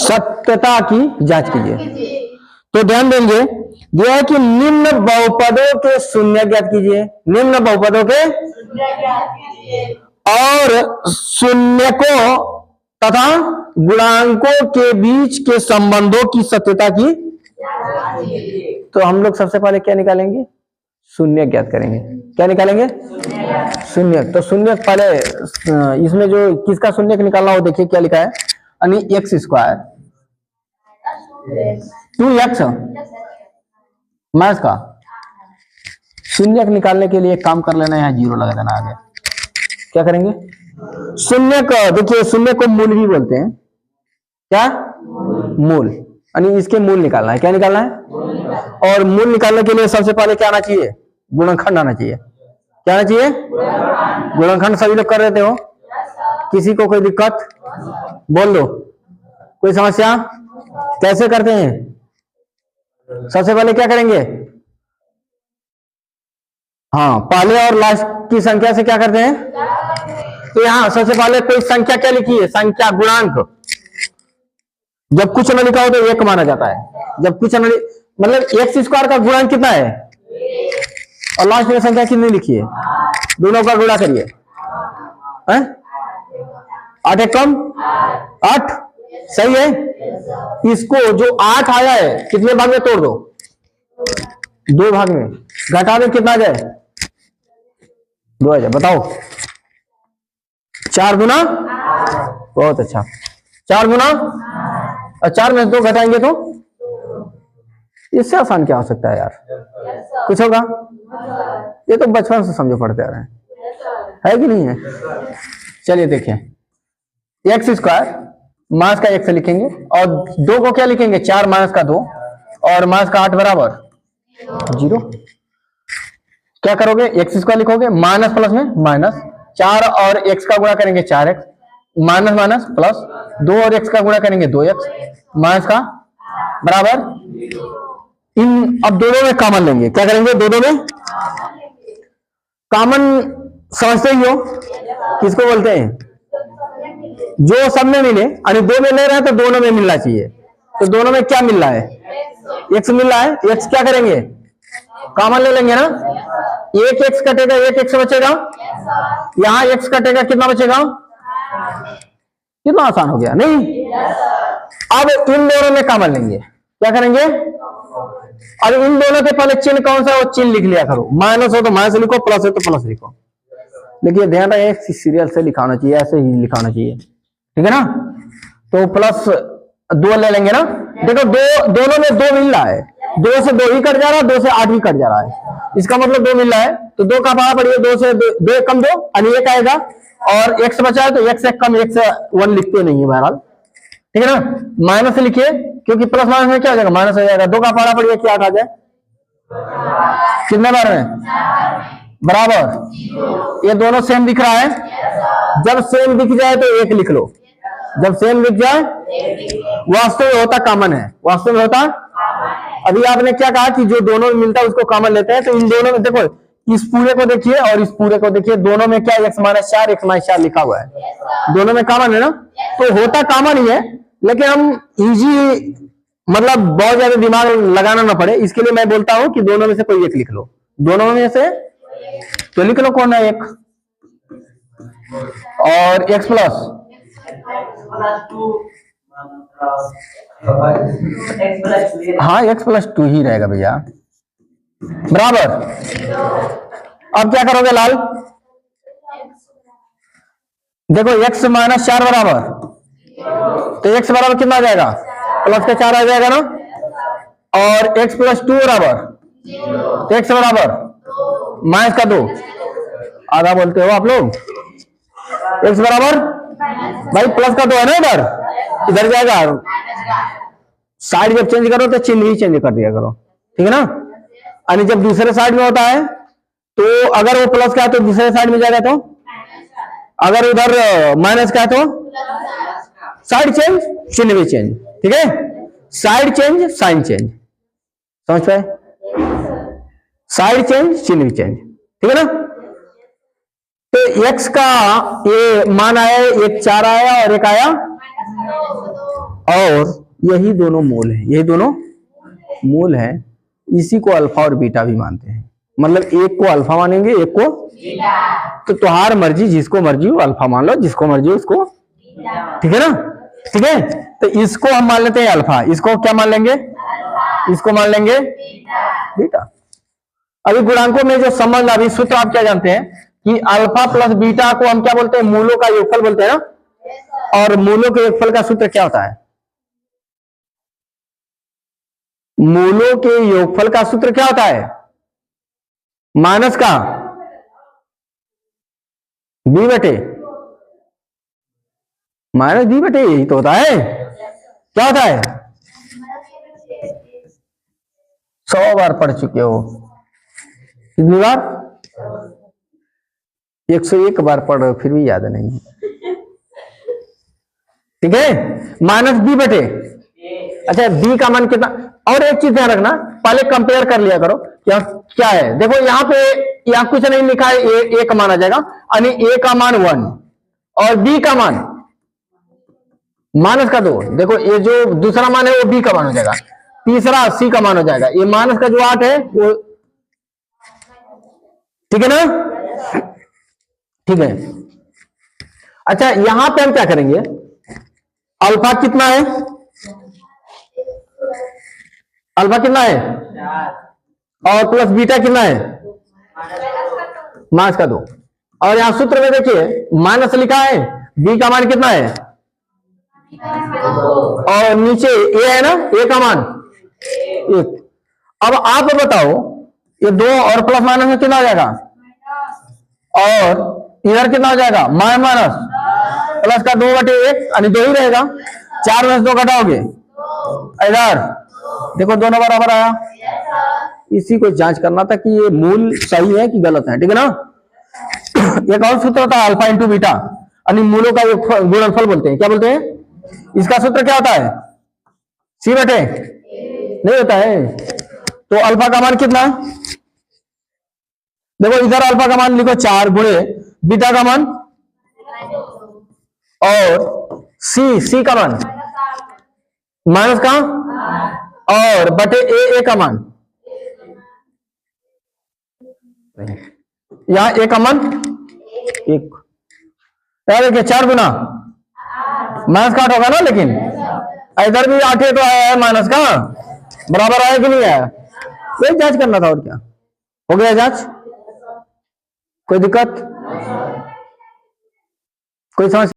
सत्यता की जांच कीजिए। तो ध्यान देंगे, यह है कि निम्न बहुपदों के शून्य ज्ञात कीजिए, निम्न बहुपदों के और शून्य को तथा गुणांकों के बीच के संबंधों की सत्यता की। तो हम लोग सबसे पहले क्या निकालेंगे? शून्य ज्ञात करेंगे। क्या निकालेंगे? शून्य। तो शून्य पहले इसमें जो किसका शून्य निकालना हो देखिए क्या लिखा है, यानी एक्स स्क्वायर 2x माइनस का शून्य निकालने के लिए काम कर लेना, यहाँ जीरो लगा देना आगे। क्या करेंगे? शून्य का देखिए, शून्य को मूल भी बोलते हैं। क्या? मूल, यानी इसके मूल निकालना है। क्या निकालना है? और मूल निकालने के लिए सबसे पहले क्या आना चाहिए? गुणनखंड आना चाहिए। क्या आना चाहिए? गुणनखंड सभी लोग कर रहे थे हो? किसी को कोई दिक्कत? बोल दो, कोई समस्या? कैसे करते हैं? सबसे पहले क्या करेंगे? हाँ, पहले और लास्ट की संख्या से क्या करते हैं? तो यहाँ सबसे पहले कोई संख्या क्या लिखी है? संख्या, गुणांक। जब कुछ न लिखा हो तो एक माना जाता है। जब कुछ न मतलब एक्स स्क्वायर का गुणांक कितना है? और लास्ट में संख्या कितनी लिखी है? दोनों का गुणा करिए। 8 एक कम 8, सही है। इसको जो 8 आया है कितने भाग में तोड़ दो? 2 भाग में। घटा में कितना जाए? 2 आ जाए। बताओ, 4 गुना, बहुत अच्छा, 4 गुना, और 4 में 2 घटाएंगे तो इससे आसान क्या हो सकता है यार? कुछ होगा? ये तो बचपन से समझो पढ़ते आ रहे हैं, है कि नहीं है? चलिए देखें, एक्स स्क्वायर माइनस का 1 से लिखेंगे और 2 को क्या लिखेंगे? 4 माइनस का 2 और माइनस का 8 बराबर 0। क्या करोगे? एक्स स्क्वायर लिखोगे, माइनस प्लस में माइनस, 4 और एक्स का गुणा करेंगे 4x, माइनस माइनस प्लस, 2 और एक्स का गुणा करेंगे 2x, माइनस का बराबर। इन अब दोनों में कॉमन लेंगे। क्या करेंगे? दोनों में कॉमन समझते ही हो, किसको बोलते हैं? जो सब में मिले, यानी 2 में ले रहे हैं तो दोनों में मिलना चाहिए। तो दोनों में क्या मिल रहा है? x मिल रहा है। x क्या करेंगे? कॉमन ले लेंगे ना। एक x कटेगा, एक x बचेगा, यहां x कटेगा, कितना बचेगा? कितना आसान हो गया नहीं? अब इन दोनों में कॉमन लेंगे। क्या करेंगे? अब इन दोनों के पहले चिन्ह कौन सा है वो चिन्ह लिख लिया करो। माइनस हो तो माइनस लिखो, प्लस हो तो प्लस लिखो। लेकिन ध्यान रहे सीरियल से लिखाना चाहिए, ऐसे ही लिखाना चाहिए, ठीक है ना? तो प्लस 2 ले लेंगे ना। देखो दोनों में 2 मिल रहा है, 2 से 2 ही कट जा रहा है, 2 से 8 ही कट जा रहा है। इसका मतलब 2 मिल रहा है, तो 2 का भाड़ा पड़िए, 2 से 2 कम 2 यानी 1 आएगा, और x बचा है तो x से कम 1 से 1 लिखते नहीं है बहरहाल, ठीक है ना? माइनस से लिखिए, क्योंकि प्लस माइनस में क्या हो जाएगा? माइनस हो जाएगा। 2 का भाड़ा पड़िए कि 8 आ जाए। कितने बार में? बराबर। ये दोनों सेम दिख रहा है। जब सेम दिख जाए तो 1 लिख लो। जब सेम दिख जाए, वास्तव में होता कॉमन है, वास्तव में होता। अभी आपने क्या कहा कि जो दोनों में मिलता है उसको कॉमन लेते हैं। तो इन दोनों में देखो, इस पूरे को देखिए और इस पूरे को देखिए, दोनों में क्या x माइनस 4 लिखा हुआ है। दोनों में कॉमन है ना, तो होता कॉमन ही है। लेकिन हम इजी मतलब बहुत ज्यादा दिमाग लगाना ना पड़े, इसके लिए मैं बोलता हूं कि दोनों में से कोई एक लिख लो। दोनों में से तो लिख लो कौन है एक, और x प्लस हाँ x+2 ही रहेगा भैया, बराबर। अब क्या करोगे लाल? देखो x माइनस 4 बराबर, तो x बराबर कितना आ जाएगा? प्लस का 4 आ जाएगा ना। और x+2 बराबर, तो x बराबर माइनस का 2। आधा बोलते हो आप लोग। x बराबर भाई प्लस का 2 है ना, इधर जाएगा। साइड जब चेंज करो तो चिन्ह ही चेंज कर दिया करो, ठीक है ना? यानी जब दूसरे साइड में होता है तो अगर वो प्लस का है तो दूसरे साइड में जाएगा, तो अगर उधर माइनस का है तो साइड चेंज, चिन्ह भी चेंज, ठीक है? साइड चेंज, साइन चेंज, समझ पाए? साइड चेंज, चिन्ह भी चेंज, ठीक है ना? तो x का ये मान आया, एक 4 आया और एक आया, और यही दोनों मूल है, यही दोनों मूल है। इसी को अल्फा और बीटा भी मानते हैं, मतलब एक को अल्फा मानेंगे, एक को बीटा। तो तुम्हार मर्जी, जिसको मर्जी हो अल्फा मान लो, जिसको मर्जी हो उसको, ठीक है ना? ठीक है, तो इसको हम मान लेते हैं अल्फा, इसको क्या मान लेंगे? इसको मान लेंगे बीटा। अभी गुणांकों में जो संबंध, अभी सूत्र आप क्या जानते हैं कि अल्फा प्लस बीटा को हम क्या बोलते हैं? मूलों का योगफल बोलते हैं ना। और मूलों के योगफल का सूत्र क्या होता है? मूलों के योगफल का सूत्र क्या होता है? माइनस का बी बटे माइनस बी बटे, यही तो होता है। क्या होता है? 100 बार पढ़ चुके हो। कितनी बार? 101 बार पढ़ रहे हो, फिर भी याद नहीं है। ठीक है, माइनस बी बटे, अच्छा बी का मान कितना? और एक चीज ध्यान रखना, पहले कंपेयर कर लिया करो क्या क्या है। देखो यहाँ पे यहाँ कुछ नहीं लिखा है, ए का मान आ जाएगा, यानी ए का मान 1 और बी का मान माइनस का 2। देखो ये जो दूसरा मान है वो बी का मान हो जाएगा, तीसरा सी का मान हो जाएगा, ये माइनस का जो 8 है वो, ठीक है ना? ठीक है, अच्छा यहां पे हम क्या करेंगे? अल्फा कितना है? अल्फा कितना है? और प्लस बीटा कितना है? माइनस का 2। और यहां सूत्र में देखिए माइनस लिखा है, बी का मान कितना है? और नीचे ए है ना, ए का मान 1। अब आप बताओ ये 2 और प्लस माइनस में कितना हो जाएगा? और इधर कितना हो जाएगा? माइनस प्लस का 2 बटे 1, यानी 2 ही रहेगा। 4 में से 2 घटाओगे, इधर देखो दोनों बराबर आया। इसी को जांच करना था कि ये मूल सही है कि गलत है, ठीक है ना? एक और सूत्र होता है अल्फा इंटू बीटा, यानी मूलों का गुणनफल बोलते हैं। क्या बोलते हैं? इसका सूत्र क्या होता है? सी बटे नहीं होता है। तो अल्फा का मान कितना? देखो इधर अल्फा का मान लिखो 4 गुणे बीटा का मान, और सी का मान माइनस का, और बटे ए का मान, यहां ए का मान 1। देखिए 4 गुना माइनस का 8 होगा ना, लेकिन इधर भी 8 तो आया है माइनस का, बराबर आया कि नहीं आया? यही जांच करना था, और क्या हो गया जांच? कोई दिक्कत, कोई समस्या?